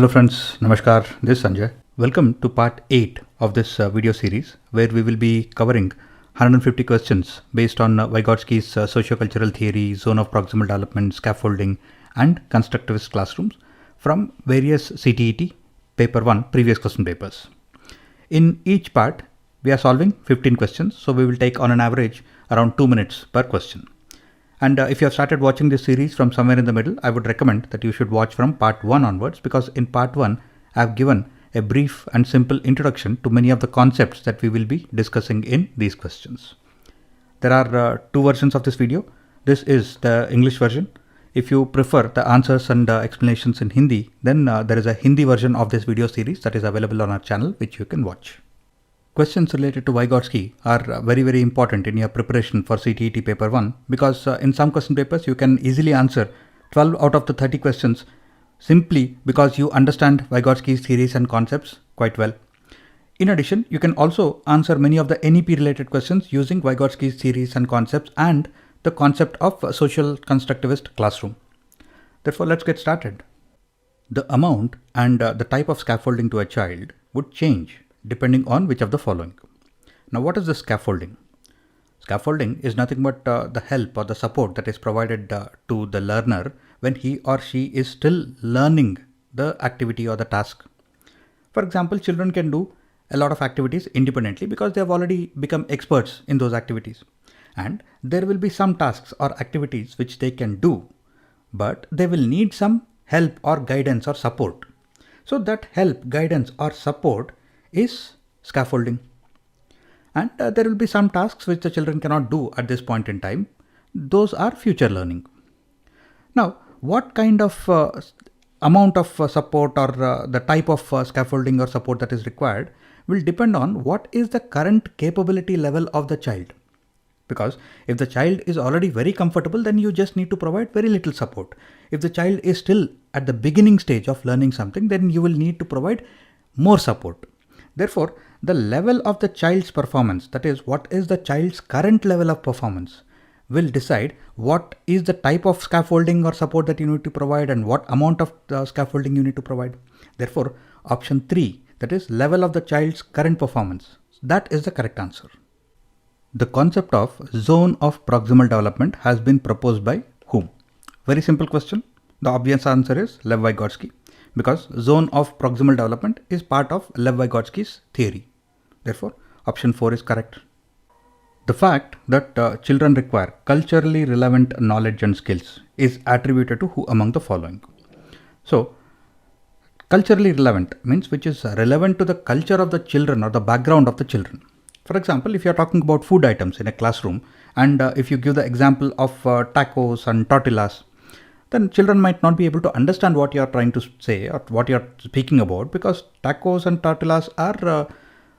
Hello friends, Namaskar, this is Sanjay. Welcome to part 8 of this video series where we will be covering 150 questions based on Vygotsky's sociocultural theory, zone of proximal development, scaffolding and constructivist classrooms from various CTET paper 1 previous question papers. In each part, we are solving 15 questions, so we will take on an average around 2 minutes per question. And if you have started watching this series from somewhere in the middle, I would recommend that you should watch from part 1 onwards, because in part 1, I have given a brief and simple introduction to many of the concepts that we will be discussing in these questions. There are two versions of this video. This is the English version. If you prefer the answers and explanations in Hindi, then there is a Hindi version of this video series that is available on our channel, which you can watch. Questions related to Vygotsky are very important in your preparation for CTET paper 1, because in some question papers you can easily answer 12 out of the 30 questions simply because you understand Vygotsky's theories and concepts quite well. In addition, you can also answer many of the NEP related questions using Vygotsky's theories and concepts and the concept of social constructivist classroom. Therefore, let's get started. The amount and the type of scaffolding to a child would change depending on which of the following. Now, what is the scaffolding? Scaffolding is nothing but the help or the support that is provided to the learner when he or she is still learning the activity or the task. For example, children can do a lot of activities independently because they have already become experts in those activities. And there will be some tasks or activities which they can do, but they will need some help or guidance or support. So that help, guidance or support is scaffolding. And there will be some tasks which the children cannot do at this point in time. Those are future learning. Now, what kind of amount of support or the type of scaffolding or support that is required will depend on what is the current capability level of the child. Because if the child is already very comfortable, then you just need to provide very little support. If the child is still at the beginning stage of learning something, then you will need to provide more support. Therefore, the level of the child's performance, that is, what is the child's current level of performance, will decide what is the type of scaffolding or support that you need to provide and what amount of scaffolding you need to provide. Therefore, option 3, that is level of the child's current performance, that is the correct answer. The concept of zone of proximal development has been proposed by whom? Very simple question. The obvious answer is Lev Vygotsky, because zone of proximal development is part of Lev Vygotsky's theory. Therefore, option 4 is correct. The fact that children require culturally relevant knowledge and skills is attributed to who among the following? So, culturally relevant means which is relevant to the culture of the children or the background of the children. For example, if you are talking about food items in a classroom, and if you give the example of tacos and tortillas, then children might not be able to understand what you are trying to say or what you are speaking about, because tacos and tortillas are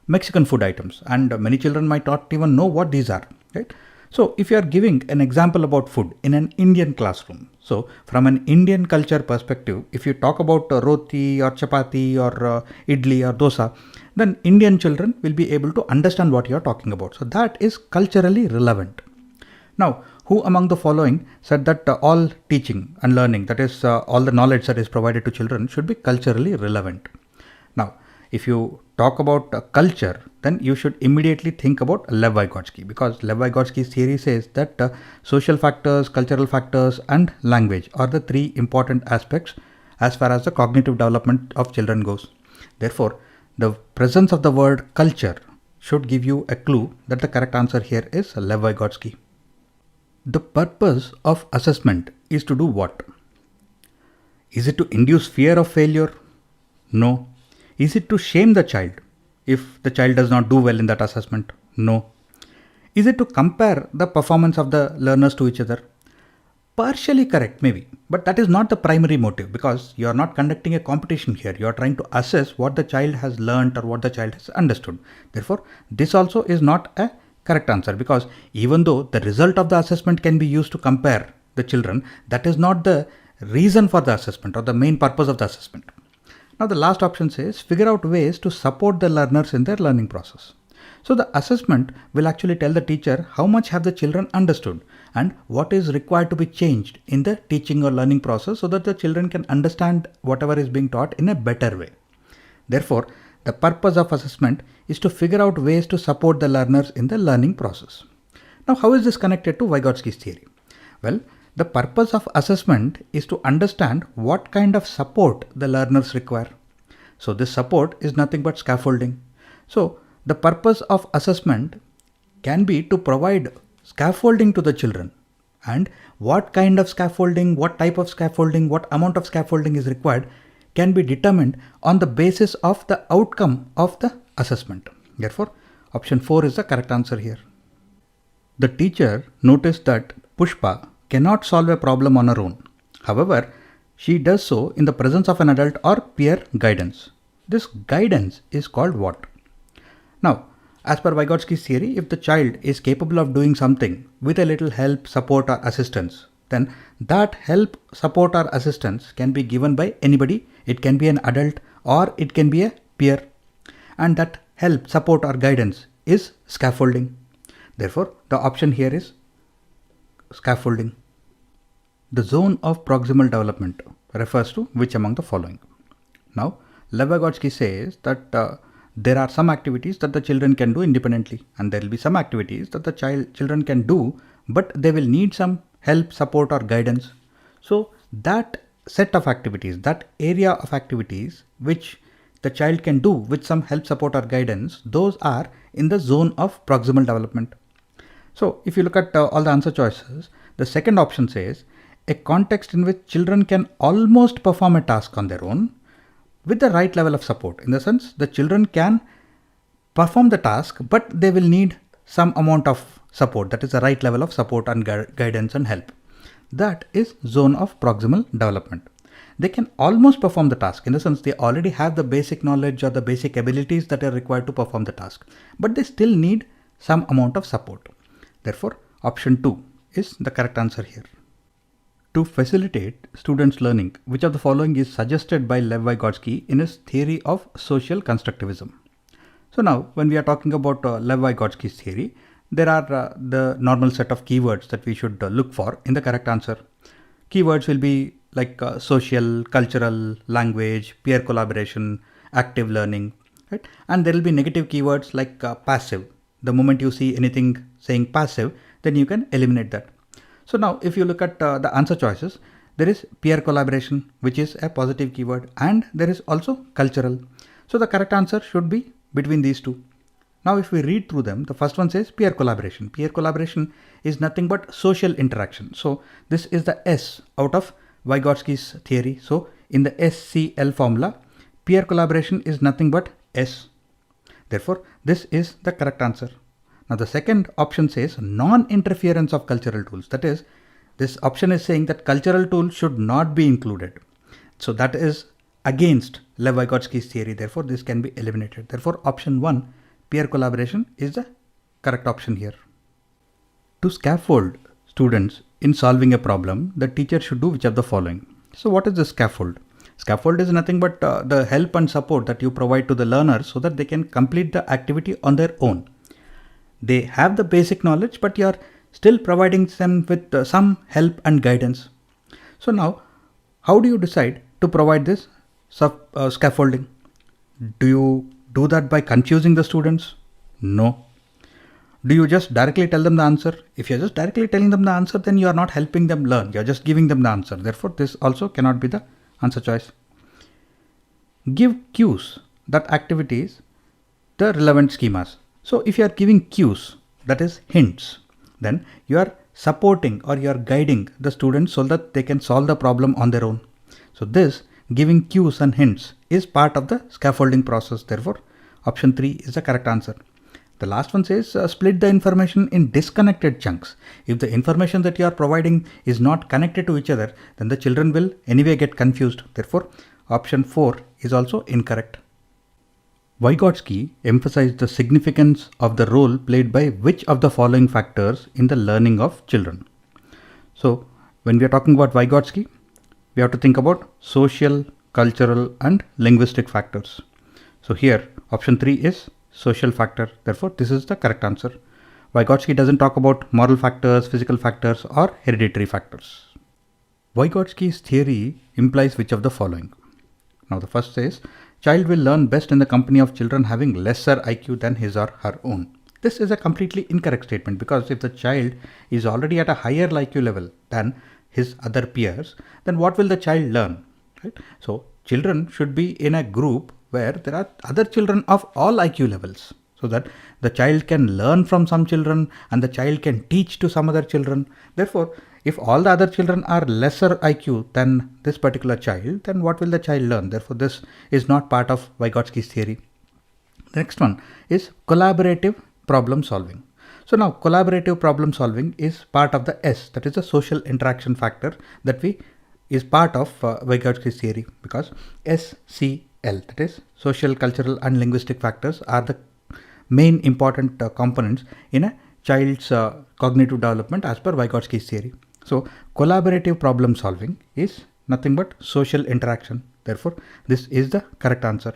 Mexican food items and many children might not even know what these are, right? So if you are giving an example about food in an Indian classroom, so from an Indian culture perspective, if you talk about roti or chapati or idli or dosa, then Indian children will be able to understand what you are talking about. So that is culturally relevant. Now, who among the following said that all teaching and learning, that is all the knowledge that is provided to children, should be culturally relevant? Now, if you talk about culture, then you should immediately think about Lev Vygotsky, because Lev Vygotsky's theory says that social factors, cultural factors and language are the 3 important aspects as far as the cognitive development of children goes. Therefore, the presence of the word culture should give you a clue that the correct answer here is Lev Vygotsky. The purpose of assessment is to do what? Is it to induce fear of failure? No. Is it to shame the child if the child does not do well in that assessment? No. Is it to compare the performance of the learners to each other? Partially correct, maybe, but that is not the primary motive, because you are not conducting a competition here. You are trying to assess what the child has learned or what the child has understood. Therefore, this also is not a correct answer, because even though the result of the assessment can be used to compare the children, that is not the reason for the assessment or the main purpose of the assessment. Now the last option says figure out ways to support the learners in their learning process. So the assessment will actually tell the teacher how much have the children understood and what is required to be changed in the teaching or learning process so that the children can understand whatever is being taught in a better way. Therefore, the purpose of assessment is to figure out ways to support the learners in the learning process. Now, how is this connected to Vygotsky's theory? Well, the purpose of assessment is to understand what kind of support the learners require. So this support is nothing but scaffolding. So the purpose of assessment can be to provide scaffolding to the children, and what kind of scaffolding, what type of scaffolding, what amount of scaffolding is required can be determined on the basis of the outcome of the assessment. Therefore, option 4 is the correct answer here. The teacher noticed that Pushpa cannot solve a problem on her own. However, she does so in the presence of an adult or peer guidance. This guidance is called what? Now, as per Vygotsky's theory, if the child is capable of doing something with a little help, support or assistance, then that help, support or assistance can be given by anybody. It can be an adult or it can be a peer. And that help, support or guidance is scaffolding. Therefore, the option here is scaffolding. The zone of proximal development refers to which among the following? Now, Lev Vygotsky says that there are some activities that the children can do independently, and there will be some activities that the children can do, but they will need some help, support or guidance. So that set of activities, that area of activities which the child can do with some help, support or guidance, those are in the zone of proximal development. So if you look at all the answer choices, the second option says a context in which children can almost perform a task on their own with the right level of support. In the sense, the children can perform the task, but they will need some amount of support, that is the right level of support and guidance and help. That is zone of proximal development. They can almost perform the task, in the sense they already have the basic knowledge or the basic abilities that are required to perform the task, but they still need some amount of support. Therefore, option 2 is the correct answer here. To facilitate students' learning, which of the following is suggested by Lev Vygotsky in his theory of social constructivism? So now, when we are talking about Lev Vygotsky's theory, there are the normal set of keywords that we should look for in the correct answer. Keywords will be like social, cultural, language, peer collaboration, active learning, right? And there will be negative keywords like passive. The moment you see anything saying passive, then you can eliminate that. So now if you look at the answer choices, there is peer collaboration, which is a positive keyword, and there is also cultural. So the correct answer should be between these two. Now if we read through them, the first one says peer collaboration. Peer collaboration is nothing but social interaction. So this is the S out of Vygotsky's theory. So in the SCL formula, peer collaboration is nothing but S. Therefore, this is the correct answer. Now the second option says non-interference of cultural tools. That is, this option is saying that cultural tools should not be included. So that is against Lev Vygotsky's theory. Therefore, this can be eliminated. Therefore, option 1, peer collaboration, is the correct option here. To scaffold students in solving a problem, the teacher should do which of the following? So what is the scaffold? Scaffold is nothing but the help and support that you provide to the learners so that they can complete the activity on their own. They have the basic knowledge, but you are still providing them with some help and guidance. So now, how do you decide to provide this scaffolding? Do you do that by confusing the students? No. Do you just directly tell them the answer? If you're just directly telling them the answer, then you are not helping them learn. You're just giving them the answer. Therefore, this also cannot be the answer choice. Give cues that activities the relevant schemas. So if you are giving cues, that is hints, then you are supporting or you are guiding the students so that they can solve the problem on their own. So this giving cues and hints is part of the scaffolding process. Therefore, option 3 is the correct answer. The last one says split the information in disconnected chunks. If the information that you are providing is not connected to each other, then the children will anyway get confused. Therefore, option 4 is also incorrect. Vygotsky emphasized the significance of the role played by which of the following factors in the learning of children? So, when we are talking about Vygotsky, we have to think about social, cultural and linguistic factors. So here, option 3 is social factor. Therefore, this is the correct answer. Vygotsky doesn't talk about moral factors, physical factors, or hereditary factors. Vygotsky's theory implies which of the following? Now the first says, child will learn best in the company of children having lesser IQ than his or her own. This is a completely incorrect statement, because if the child is already at a higher IQ level than his other peers, then what will the child learn? Right? So children should be in a group where there are other children of all IQ levels, so that the child can learn from some children and the child can teach to some other children. Therefore, if all the other children are lesser IQ than this particular child, then what will the child learn? Therefore, this is not part of Vygotsky's theory. The next one is collaborative problem solving. So now collaborative problem solving is part of the S, that is the social interaction factor that is part of Vygotsky's theory, because SCL, that is social, cultural and linguistic factors, are the main important components in a child's cognitive development as per Vygotsky's theory. So collaborative problem solving is nothing but social interaction. Therefore, this is the correct answer.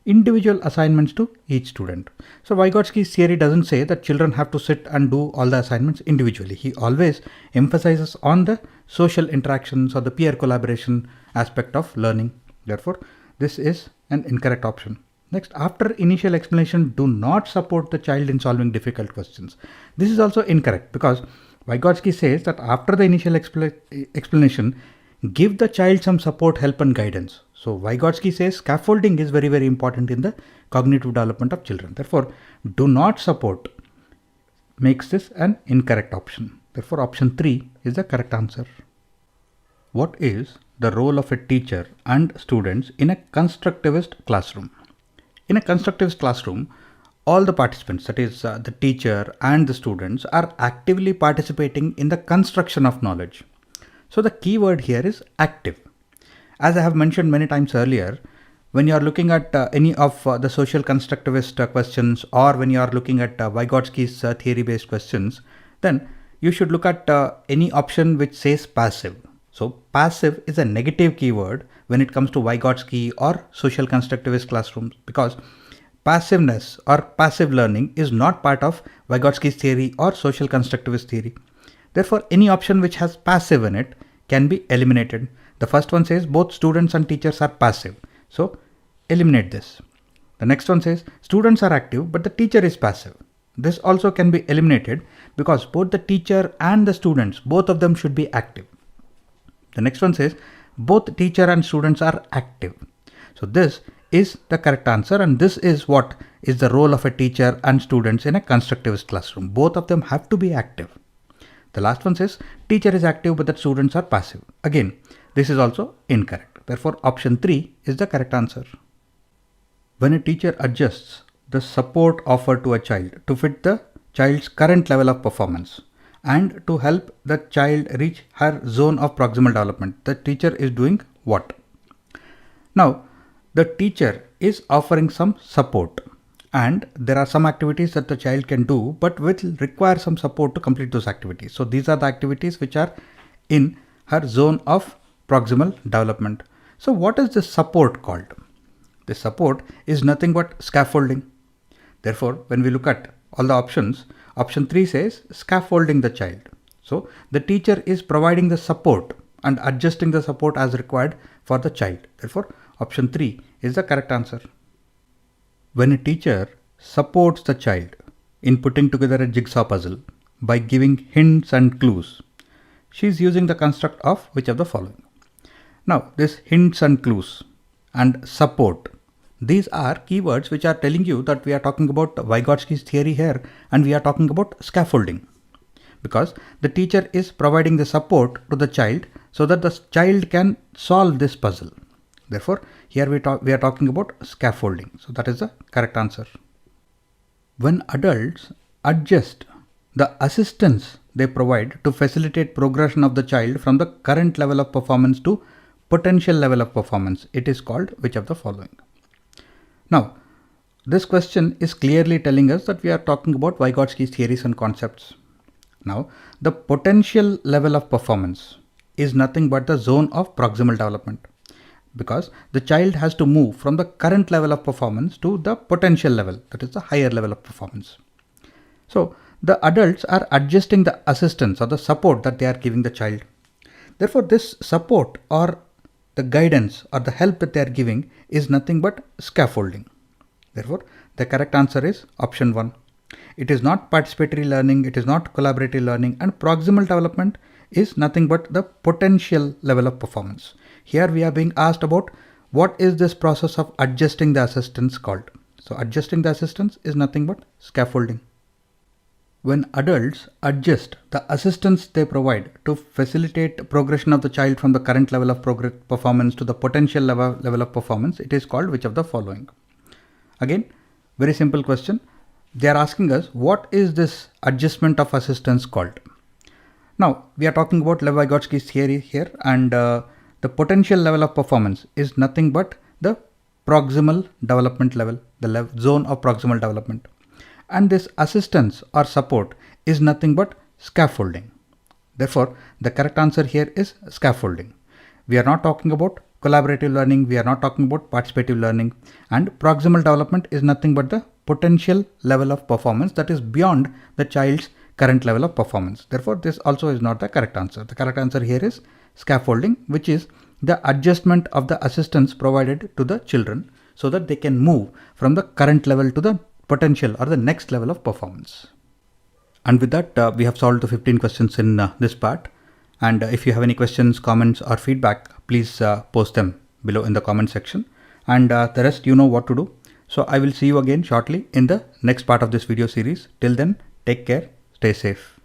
Individual assignments to each student. So Vygotsky's theory doesn't say that children have to sit and do all the assignments individually. He always emphasizes on the social interactions or the peer collaboration aspect of learning. Therefore, this is an incorrect option. Next, after initial explanation, do not support the child in solving difficult questions. This is also incorrect, because Vygotsky says that after the initial explanation, give the child some support, help and guidance. So Vygotsky says scaffolding is very, very important in the cognitive development of children. Therefore, do not support makes this an incorrect option. Therefore, option 3 is the correct answer. What is the role of a teacher and students in a constructivist classroom? In a constructivist classroom, all the participants, that is the teacher and the students, are actively participating in the construction of knowledge. So the key word here is active. As I have mentioned many times earlier, when you are looking at any of the social constructivist questions, or when you are looking at Vygotsky's theory-based questions, then you should look at any option which says passive. So passive is a negative keyword when it comes to Vygotsky or social constructivist classrooms, because passiveness or passive learning is not part of Vygotsky's theory or social constructivist theory. Therefore, any option which has passive in it can be eliminated. The first one says both students and teachers are passive. So eliminate this. The next one says students are active but the teacher is passive. This also can be eliminated, because both the teacher and the students, both of them should be active. The next one says both teacher and students are active. So this is the correct answer, and this is what is the role of a teacher and students in a constructivist classroom. Both of them have to be active. The last one says teacher is active but the students are passive. Again, this is also incorrect. Therefore, option 3 is the correct answer. When a teacher adjusts the support offered to a child to fit the child's current level of performance and to help the child reach her zone of proximal development, the teacher is doing what? Now, the teacher is offering some support, and there are some activities that the child can do but will require some support to complete those activities. So these are the activities which are in her zone of proximal development. So what is this support called? This support is nothing but scaffolding. Therefore, when we look at all the options, option 3 says scaffolding the child. So the teacher is providing the support and adjusting the support as required for the child. Therefore, option 3 is the correct answer. When a teacher supports the child in putting together a jigsaw puzzle by giving hints and clues, she is using the construct of which of the following? Now, this hints and clues and support, these are keywords which are telling you that we are talking about Vygotsky's theory here, and we are talking about scaffolding, because the teacher is providing the support to the child so that the child can solve this puzzle. Therefore, here we are talking about scaffolding. So that is the correct answer. When adults adjust the assistance they provide to facilitate progression of the child from the current level of performance to potential level of performance, it is called which of the following? Now, this question is clearly telling us that we are talking about Vygotsky's theories and concepts. Now, the potential level of performance is nothing but the zone of proximal development, because the child has to move from the current level of performance to the potential level, that is the higher level of performance. So the adults are adjusting the assistance or the support that they are giving the child. Therefore, this support or the guidance or the help that they are giving is nothing but scaffolding. Therefore, the correct answer is option 1. It is not participatory learning, it is not collaborative learning, and proximal development is nothing but the potential level of performance. Here we are being asked about what is this process of adjusting the assistance called. So adjusting the assistance is nothing but scaffolding. When adults adjust the assistance they provide to facilitate progression of the child from the current level of performance to the potential level of performance, it is called which of the following? Again, very simple question. They are asking us what is this adjustment of assistance called? Now we are talking about Lev Vygotsky's theory here, and the potential level of performance is nothing but the proximal development level, the zone of proximal development. And this assistance or support is nothing but scaffolding. Therefore, the correct answer here is scaffolding. We are not talking about collaborative learning, we are not talking about participative learning, and proximal development is nothing but the potential level of performance that is beyond the child's current level of performance. Therefore, this also is not the correct answer. The correct answer here is scaffolding, which is the adjustment of the assistance provided to the children so that they can move from the current level to the potential or the next level of performance. And with that, we have solved the 15 questions in this part. And if you have any questions, comments or feedback, please post them below in the comment section. And the rest you know what to do. So I will see you again shortly in the next part of this video series. Till then, take care, stay safe.